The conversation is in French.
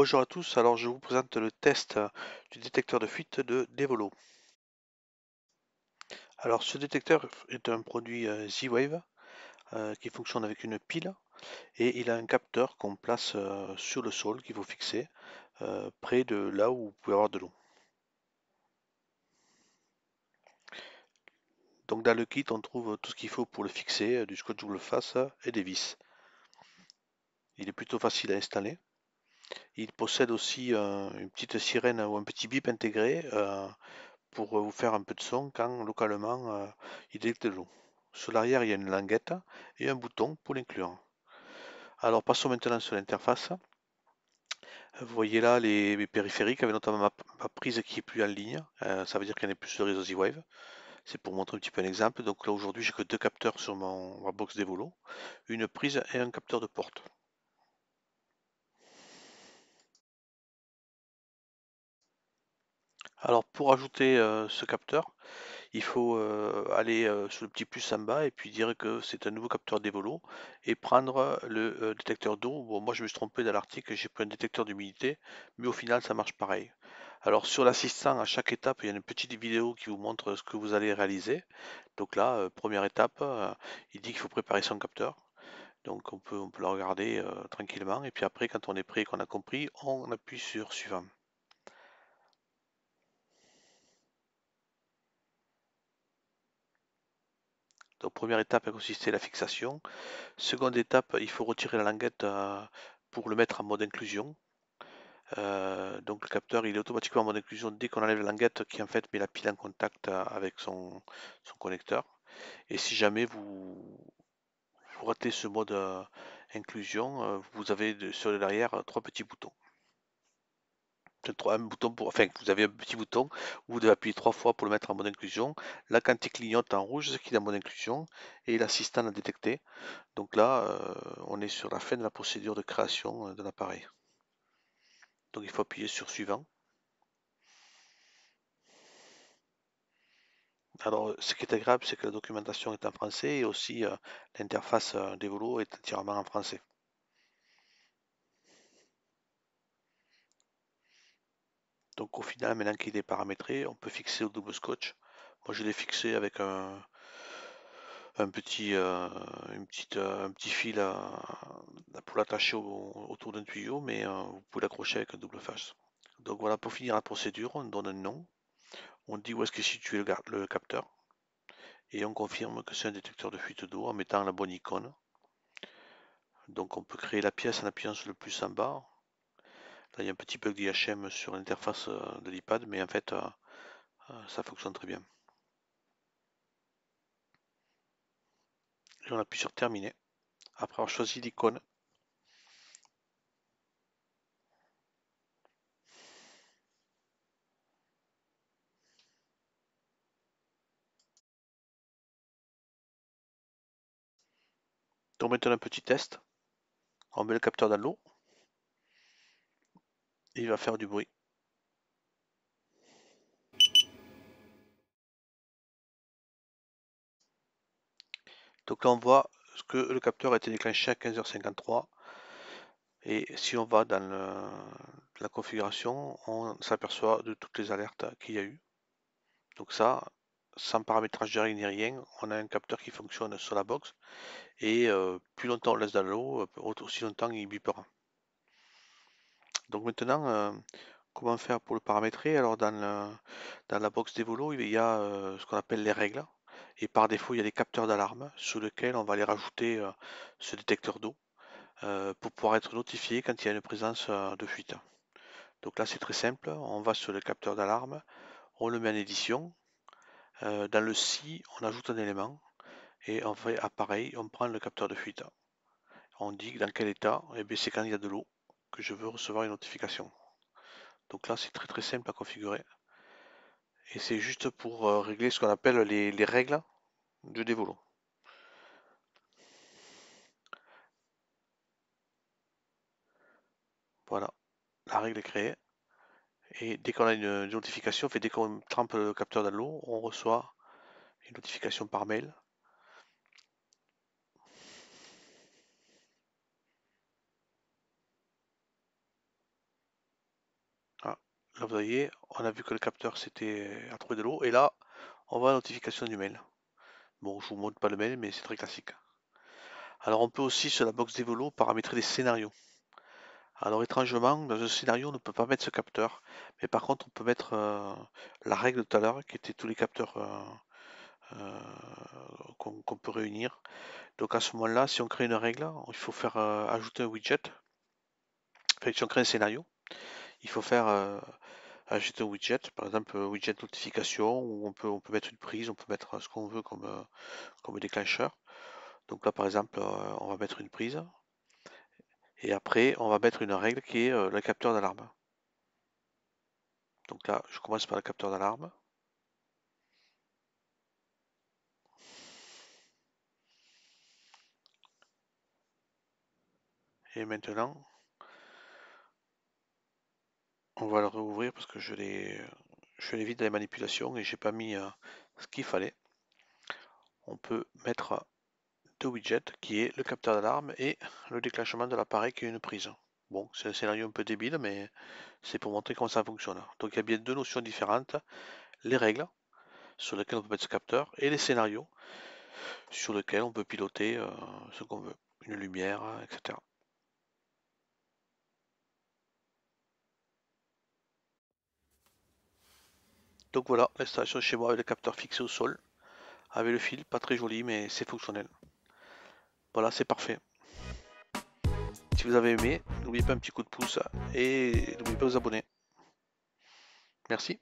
Bonjour à tous, alors je vous présente le test du détecteur de fuite de Devolo. Alors ce détecteur est un produit Z-Wave qui fonctionne avec une pile et il a un capteur qu'on place sur le sol qu'il faut fixer près de là où vous pouvez avoir de l'eau. Donc dans le kit on trouve tout ce qu'il faut pour le fixer, du scotch double face et des vis. Il est plutôt facile à installer. Il possède aussi une petite sirène ou un petit bip intégré pour vous faire un peu de son quand localement il détecte de l'eau. Sur l'arrière, il y a une languette et un bouton pour l'inclure. Alors passons maintenant sur l'interface. Vous voyez là les périphériques avec notamment ma prise qui est plus en ligne. Ça veut dire qu'elle n'est plus sur le réseau Z-Wave. C'est pour montrer un petit peu un exemple. Donc là aujourd'hui j'ai que deux capteurs sur ma box d'Evolo, une prise et un capteur de porte. Alors pour ajouter ce capteur, il faut aller sur le petit plus en bas et puis dire que c'est un nouveau capteur d'Evolo et prendre le détecteur d'eau. Bon, moi je me suis trompé dans l'article, j'ai pris un détecteur d'humidité, mais au final ça marche pareil. Alors sur l'assistant, à chaque étape, il y a une petite vidéo qui vous montre ce que vous allez réaliser. Donc là, première étape, il dit qu'il faut préparer son capteur. Donc on peut la regarder tranquillement et puis après quand on est prêt et qu'on a compris, on appuie sur suivant. Donc première étape a consisté à la fixation. Seconde étape, il faut retirer la languette pour le mettre en mode inclusion. Donc le capteur il est automatiquement en mode inclusion dès qu'on enlève la languette qui en fait met la pile en contact avec son connecteur. Et si jamais vous ratez ce mode inclusion, vous avez sur l'arrière trois petits boutons. Un bouton pour, enfin, vous avez un petit bouton où vous devez appuyer trois fois pour le mettre en mode inclusion. Là, quand il clignote en rouge, c'est qu'il est en mode inclusion et l'assistant l'a détecté. Donc là, on est sur la fin de la procédure de création de l'appareil. Donc il faut appuyer sur suivant. Alors ce qui est agréable, c'est que la documentation est en français et aussi l'interface d'Evolo est entièrement en français. Donc au final, maintenant qu'il est paramétré, on peut fixer au double scotch. Moi je l'ai fixé avec un petit, un petit fil pour l'attacher autour d'un tuyau, mais vous pouvez l'accrocher avec un double face. Donc voilà, pour finir la procédure, on donne un nom, on dit où est-ce qu'est situé le capteur, et on confirme que c'est un détecteur de fuite d'eau en mettant la bonne icône. Donc on peut créer la pièce en appuyant sur le plus en bas. Là il y a un petit bug d'IHM sur l'interface de l'iPad, mais en fait ça fonctionne très bien. Et on appuie sur terminer. Après avoir choisi l'icône, donc maintenant un petit test. On met le capteur dans l'eau, et il va faire du bruit. Donc là on voit que le capteur a été déclenché à 15h53. Et si on va dans la configuration, on s'aperçoit de toutes les alertes qu'il y a eu. Donc ça, sans paramétrage de règle ni rien, on a un capteur qui fonctionne sur la box et plus longtemps on laisse dans l'eau, aussi longtemps il bipera. Donc maintenant, comment faire pour le paramétrer? Alors dans la box d'Evolo, il y a ce qu'on appelle les règles. Et par défaut, il y a des capteurs d'alarme sur lesquels on va aller rajouter ce détecteur d'eau pour pouvoir être notifié quand il y a une présence de fuite. Donc là, c'est très simple. On va sur le capteur d'alarme, on le met en édition. Dans le si, on ajoute un élément et on fait pareil, on prend le capteur de fuite. On dit dans quel état, et bien c'est quand il y a de l'eau que je veux recevoir une notification. Donc là, c'est très très simple à configurer. Et c'est juste pour régler ce qu'on appelle les règles de dévolo. Voilà, la règle est créée. Et dès qu'on a une notification, fait, dès qu'on trempe le capteur dans l'eau, on reçoit une notification par mail. Là, vous voyez, on a vu que le capteur a trouvé de l'eau, et là, on voit la notification du mail. Bon, je vous montre pas le mail, mais c'est très classique. Alors, on peut aussi, sur la box d'Evolo, paramétrer des scénarios. Alors, étrangement, dans un scénario, on ne peut pas mettre ce capteur, mais par contre, on peut mettre la règle de tout à l'heure, qui était tous les capteurs qu'on peut réunir. Donc, à ce moment-là, si on crée une règle, il faut faire ajouter un widget. Enfin, si on crée un scénario, il faut faire ajouter un widget, par exemple widget notification, où on peut mettre une prise, on peut mettre ce qu'on veut comme déclencheur. Donc là, par exemple, on va mettre une prise, et après, on va mettre une règle qui est le capteur d'alarme. Donc là, je commence par le capteur d'alarme. Et maintenant, on va le rouvrir parce que je l'ai vide dans les manipulations et j'ai pas mis ce qu'il fallait. On peut mettre deux widgets qui est le capteur d'alarme et le déclenchement de l'appareil qui est une prise. Bon, c'est un scénario un peu débile, mais c'est pour montrer comment ça fonctionne. Donc il y a bien deux notions différentes, les règles sur lesquelles on peut mettre ce capteur et les scénarios sur lesquels on peut piloter ce qu'on veut, une lumière, etc. Donc voilà, l'installation chez moi avec le capteur fixé au sol, avec le fil, pas très joli mais c'est fonctionnel. Voilà, c'est parfait. Si vous avez aimé, n'oubliez pas un petit coup de pouce et n'oubliez pas de vous abonner. Merci.